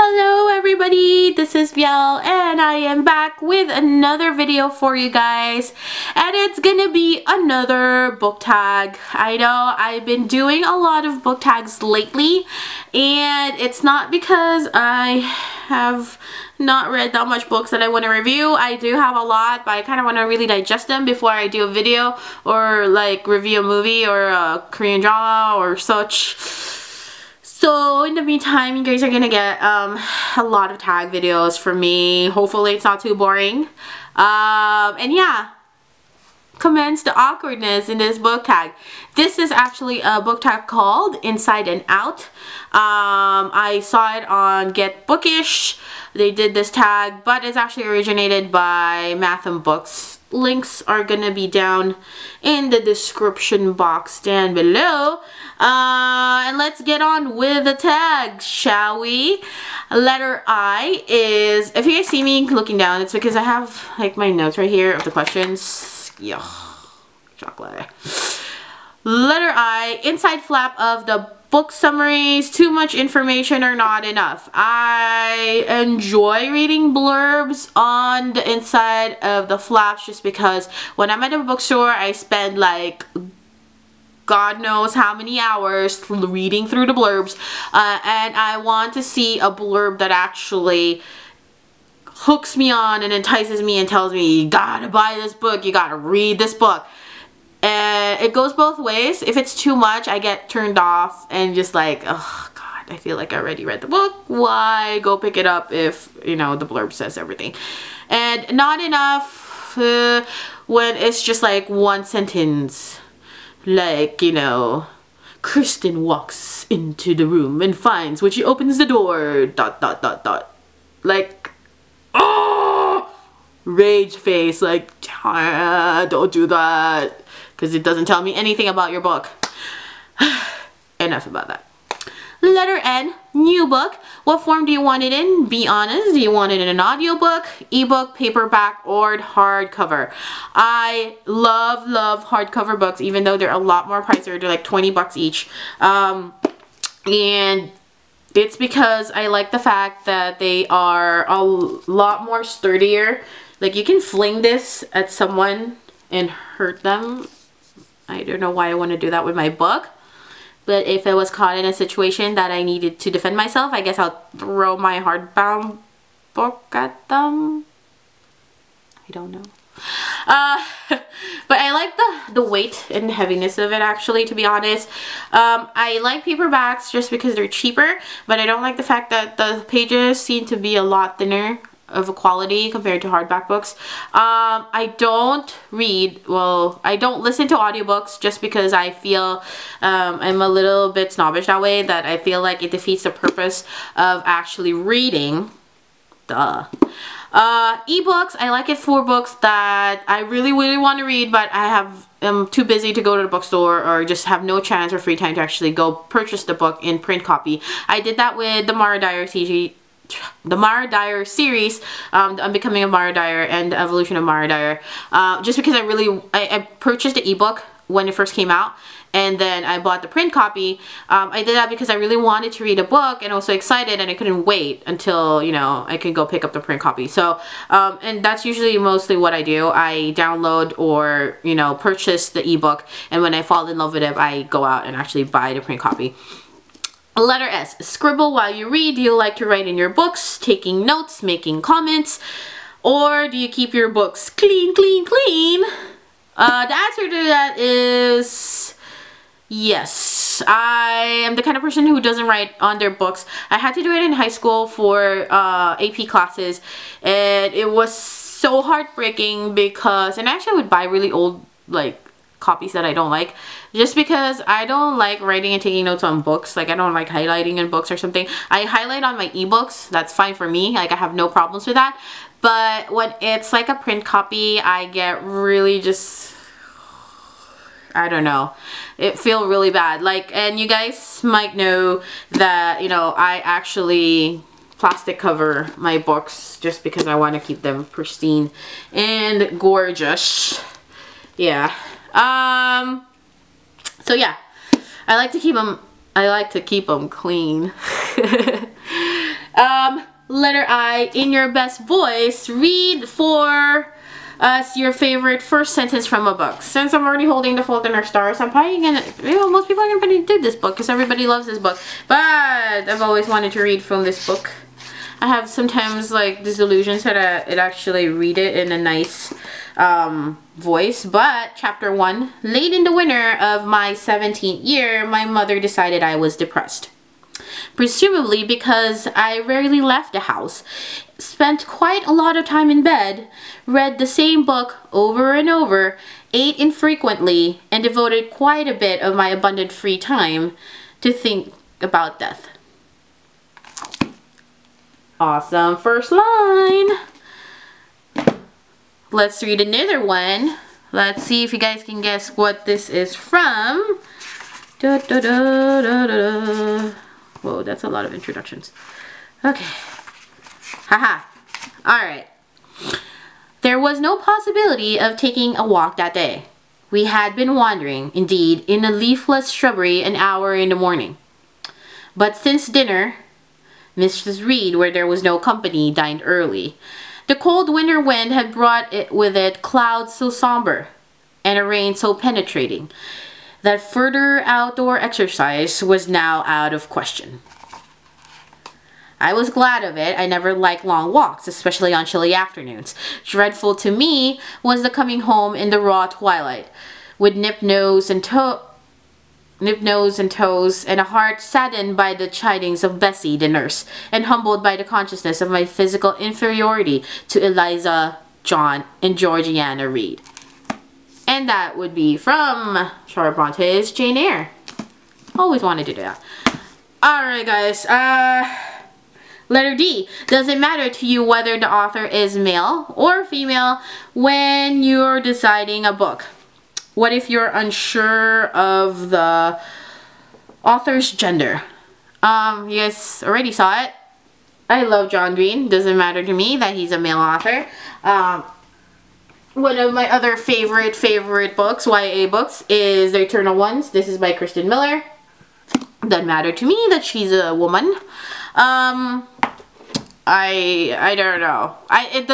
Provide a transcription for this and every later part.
Hello everybody, this is Viel and I am back with another video for you guys, and it's gonna be another book tag. I know I've been doing a lot of book tags lately, and it's not because I have not read that much books that I want to review. I do have a lot, but I kind of want to really digest them before I do a video or like review a movie or a Korean drama or such. So in the meantime, you guys are gonna get a lot of tag videos from me. Hopefully it's not too boring. And yeah, commence the awkwardness in this book tag. This is actually a book tag called Inside and Out. I saw it on Get Bookish. They did this tag, but it's actually originated by Math and Books. Links are gonna be down in the description box down below. And let's get on with the tags, shall we? Letter I is, if you guys see me looking down, it's because I have like my notes right here of the questions. Yeah, chocolate. Letter I, inside flap of the book summaries. Too much information or not enough. I enjoy reading blurbs on the inside of the flaps just because when I'm at a bookstore, I spend like God knows how many hours reading through the blurbs, and I want to see a blurb that actually hooks me on and entices me and tells me, you gotta buy this book, you gotta read this book. And it goes both ways. If it's too much, I get turned off and just like, oh God, I feel like I already read the book. Why go pick it up if, you know, the blurb says everything? And not enough when it's just like one sentence. Like, you know, Kristen walks into the room and finds when she opens the door, ... Like, oh! Rage face, like, don't do that. Because it doesn't tell me anything about your book. Enough about that. Letter N, new book. What form do you want it in? Be honest. Do you want it in an audiobook, ebook, paperback, or hardcover? I love hardcover books, even though they're a lot more pricier. They're like 20 bucks each. And it's because I like the fact that they are a lot more sturdier. Like, you can fling this at someone and hurt them. I don't know why I want to do that with my book. But if I was caught in a situation that I needed to defend myself, I guess I'll throw my hardbound book at them. I don't know. But I like the weight and heaviness of it, actually, to be honest. I like paperbacks just because they're cheaper, but I don't like the fact that the pages seem to be a lot thinner of a quality compared to hardback books. I don't listen to audiobooks just because I feel I'm a little bit snobbish that way, that I feel like it defeats the purpose of actually reading. Duh. Ebooks, I like it for books that I really want to read, but I'm too busy to go to the bookstore or just have no chance or free time to actually go purchase the book in print copy. I did that with the Mara Dyer series, Unbecoming of Mara Dyer and the Evolution of Mara Dyer, just because I purchased the ebook when it first came out, and then I bought the print copy. I did that because I really wanted to read a book and I was so excited, and I couldn't wait until, you know, I could go pick up the print copy. So and that's usually mostly what I do. I download or, you know, purchase the ebook, and when I fall in love with it, I go out and actually buy the print copy. Letter S, scribble while you read. Do you like to write in your books, taking notes, making comments, or do you keep your books clean? The answer to that is yes. I am the kind of person who doesn't write on their books. I had to do it in high school for AP classes, and it was so heartbreaking because, and actually I would buy really old like copies that I don't like, just because I don't like writing and taking notes on books. Like, I don't like highlighting in books or something. I highlight on my ebooks, that's fine for me, like I have no problems with that. But when it's like a print copy, I get really just, I don't know, it feels really bad. Like, and you guys might know that, you know, I actually plastic cover my books just because I want to keep them pristine and gorgeous. Yeah. So yeah, I like to keep them clean. Letter I, in your best voice, read for us your favorite first sentence from a book. Since I'm already holding The Fault in Our Stars, I'm probably gonna, most people are gonna do this book because everybody loves this book. But I've always wanted to read from this book. I have sometimes like disillusions that it actually read it in a nice voice. But chapter 1, late in the winter of my 17th year, my mother decided I was depressed. Presumably because I rarely left the house, spent quite a lot of time in bed, read the same book over and over, ate infrequently, and devoted quite a bit of my abundant free time to think about death. Awesome first line. Let's read another one. Let's see if you guys can guess what this is from. Da, da, da, da, da, da. Whoa, that's a lot of introductions. Okay. Haha. Alright. There was no possibility of taking a walk that day. We had been wandering, indeed, in a leafless shrubbery an hour in the morning. But since dinner, Mrs. Reed, where there was no company, dined early. The cold winter wind had brought with it clouds so somber, and a rain so penetrating, that further outdoor exercise was now out of question. I was glad of it. I never liked long walks, especially on chilly afternoons. Dreadful to me was the coming home in the raw twilight, with nipped nose and toes, and a heart saddened by the chidings of Bessie, the nurse, and humbled by the consciousness of my physical inferiority to Eliza, John, and Georgiana Reed. And that would be from Charlotte Bronte's Jane Eyre. Always wanted to do that. Alright guys, letter D. Does it matter to you whether the author is male or female when you're deciding a book? What if you're unsure of the author's gender? You guys already saw it. I love John Green. Doesn't matter to me that he's a male author. One of my other favorite books, YA books, is The Eternal Ones. This is by Kristen Miller. Doesn't matter to me that she's a woman. I don't know. It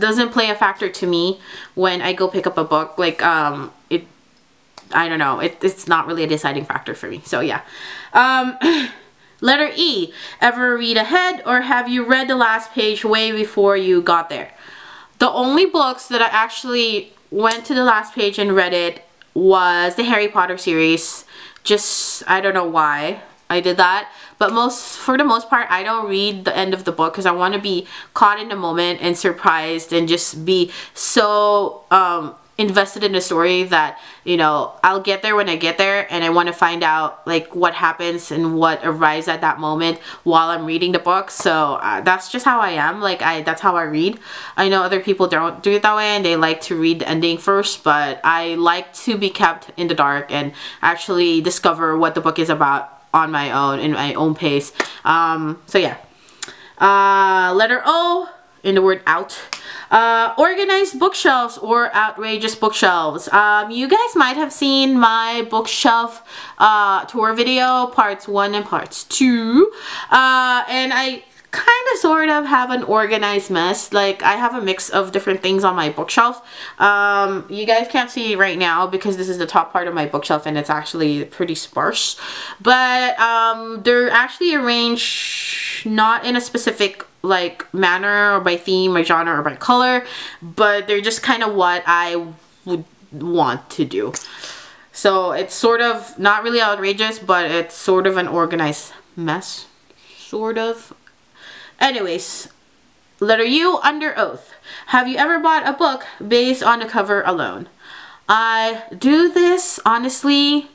doesn't play a factor to me when I go pick up a book. Like I don't know. It's not really a deciding factor for me. So yeah. Letter E. Ever read ahead, or have you read the last page way before you got there? The only books that I actually went to the last page and read it was the Harry Potter series. Just, I don't know why I did that. But for the most part, I don't read the end of the book because I want to be caught in the moment and surprised and just be so invested in the story that, you know, I'll get there when I get there, and I want to find out like what happens and what arrives at that moment while I'm reading the book. So that's just how I am. Like that's how I read. I know other people don't do it that way and they like to read the ending first, but I like to be kept in the dark and actually discover what the book is about on my own, in my own pace. So yeah. Letter O, in the word out. Organized bookshelves or outrageous bookshelves. You guys might have seen my bookshelf tour video, parts 1 and parts 2. And I kind of sort of have an organized mess. Like I have a mix of different things on my bookshelf. You guys can't see right now because this is the top part of my bookshelf and it's actually pretty sparse. But they're actually arranged not in a specific like manner or by theme or genre or by color, but they're just kind of what I would want to do. So it's sort of not really outrageous, but it's sort of an organized mess, sort of. Anyways, letter U, under oath. Have you ever bought a book based on the cover alone? I do this honestly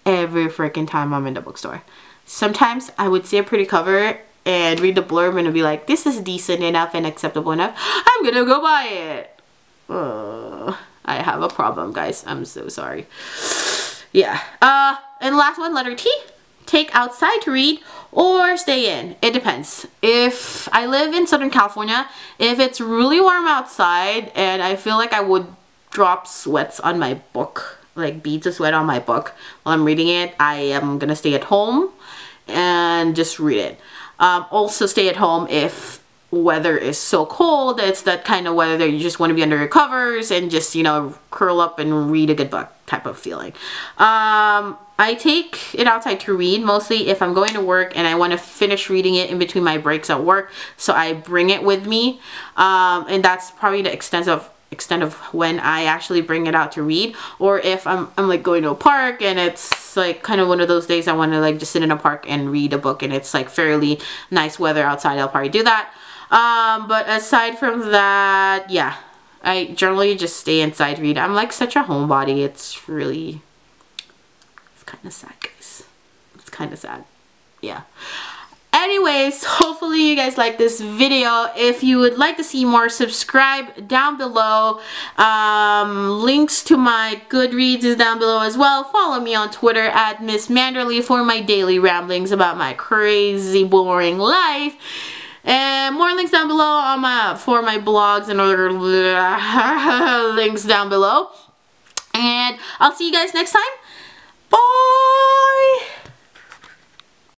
every freaking time I'm in the bookstore. Sometimes I would see a pretty cover and read the blurb and be like, this is decent enough and acceptable enough. I'm gonna go buy it. I have a problem, guys. I'm so sorry. Yeah. And last one, letter T. Take outside to read or stay in. It depends. If I live in Southern California, if it's really warm outside and I feel like I would drop sweats on my book, like beads of sweat on my book while I'm reading it, I am gonna stay at home and just read it. Also stay at home if weather is so cold. It's that kind of weather that you just want to be under your covers and just, you know, curl up and read a good book type of feeling. I take it outside to read mostly if I'm going to work and I want to finish reading it in between my breaks at work, so I bring it with me, and that's probably the extent of when I actually bring it out to read. Or if I'm like going to a park and it's like kind of one of those days I want to like just sit in a park and read a book and it's like fairly nice weather outside, I'll probably do that. But aside from that, yeah, I generally just stay inside read. I'm like such a homebody. It's kind of sad, guys. It's kind of sad. Yeah. Anyways, hopefully you guys like this video. If you would like to see more, subscribe down below. Links to my Goodreads is down below as well. Follow me on Twitter at Miss Manderly for my daily ramblings about my crazy boring life. And more links down below on for my blogs and other links down below. And I'll see you guys next time. Bye!